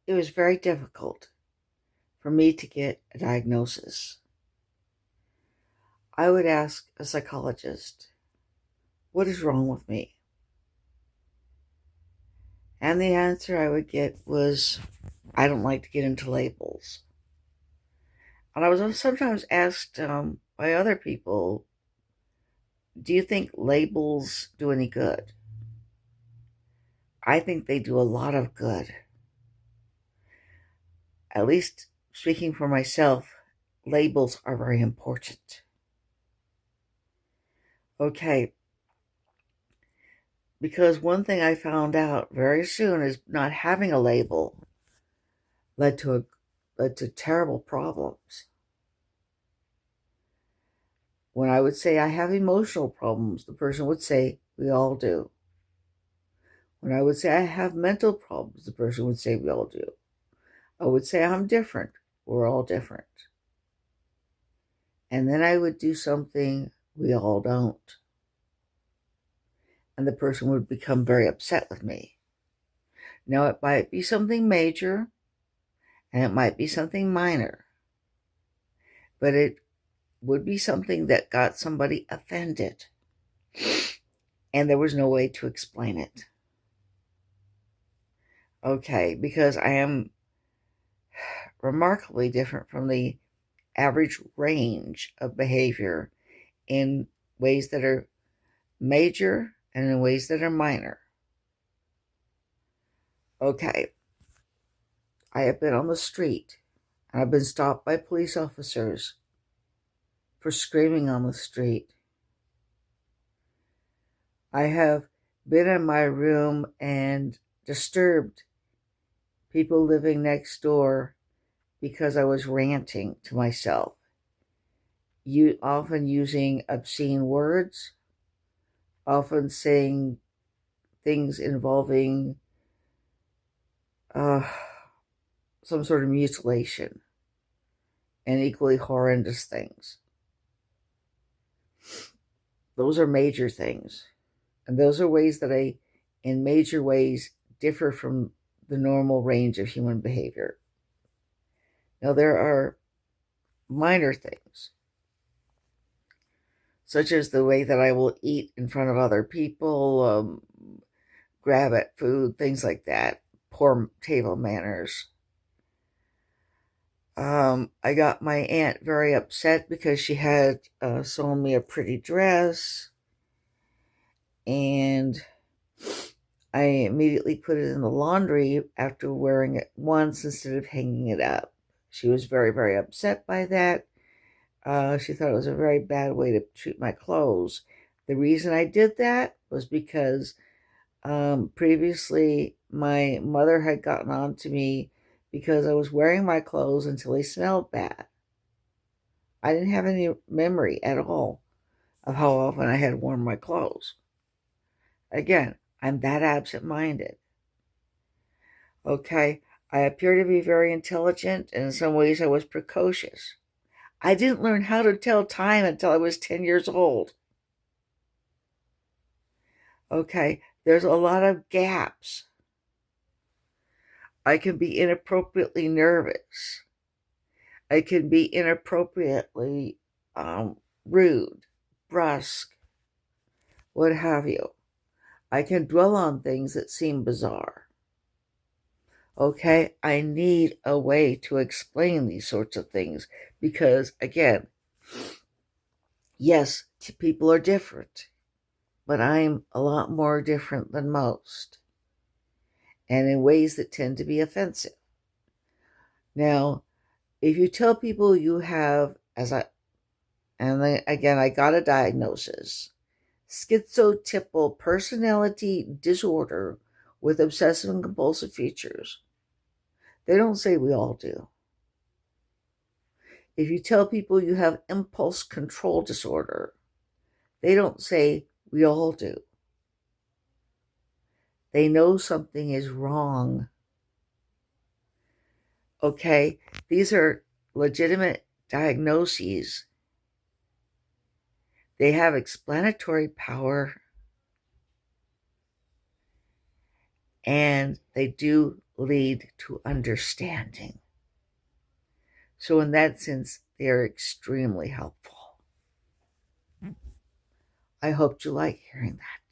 it was very difficult for me to get a diagnosis. I would ask a psychologist, what is wrong with me? And the answer I would get was, I don't like to get into labels. And I was sometimes asked by other people, do you think labels do any good? I think they do a lot of good. At least speaking for myself, labels are very important. Okay, because one thing I found out very soon is not having a label led to terrible problems. When I would say I have emotional problems, the person would say, we all do. When I would say I have mental problems, the person would say, we all do. I would say I'm different. We're all different. And then I would do something we all don't. And the person would become very upset with me. Now, it might be something major, and it might be something minor, but it would be something that got somebody offended, and there was no way to explain it. Okay, because I am remarkably different from the average range of behavior in ways that are major and in ways that are minor. Okay, I have been on the street and I've been stopped by police officers for screaming on the street. I have been in my room and disturbed people living next door because I was ranting to myself, often using obscene words, often saying things involving some sort of mutilation and equally horrendous things. Those are major things. And those are ways that I, in major ways, differ from the normal range of human behavior. Now, there are minor things, such as the way that I will eat in front of other people, grab at food, things like that, poor table manners. I got my aunt very upset because she had sewn me a pretty dress, and I immediately put it in the laundry after wearing it once instead of hanging it up. She was very, very upset by that. She thought it was a very bad way to treat my clothes. The reason I did that was because previously my mother had gotten on to me because I was wearing my clothes until they smelled bad. I didn't have any memory at all of how often I had worn my clothes. Again, I'm that absent-minded. Okay, I appear to be very intelligent, and in some ways I was precocious. I didn't learn how to tell time until I was 10 years old. Okay, there's a lot of gaps. I can be inappropriately nervous. I can be inappropriately rude, brusque, what have you. I can dwell on things that seem bizarre. Okay, I need a way to explain these sorts of things because, again, yes, people are different, but I'm a lot more different than most, and in ways that tend to be offensive. Now, if you tell people you have, again, I got a diagnosis, schizotypal personality disorder with obsessive and compulsive features, they don't say we all do. If you tell people you have impulse control disorder, they don't say we all do. They know something is wrong. Okay, these are legitimate diagnoses. They have explanatory power, and they do lead to understanding. So in that sense, they're extremely helpful. I hoped you like hearing that.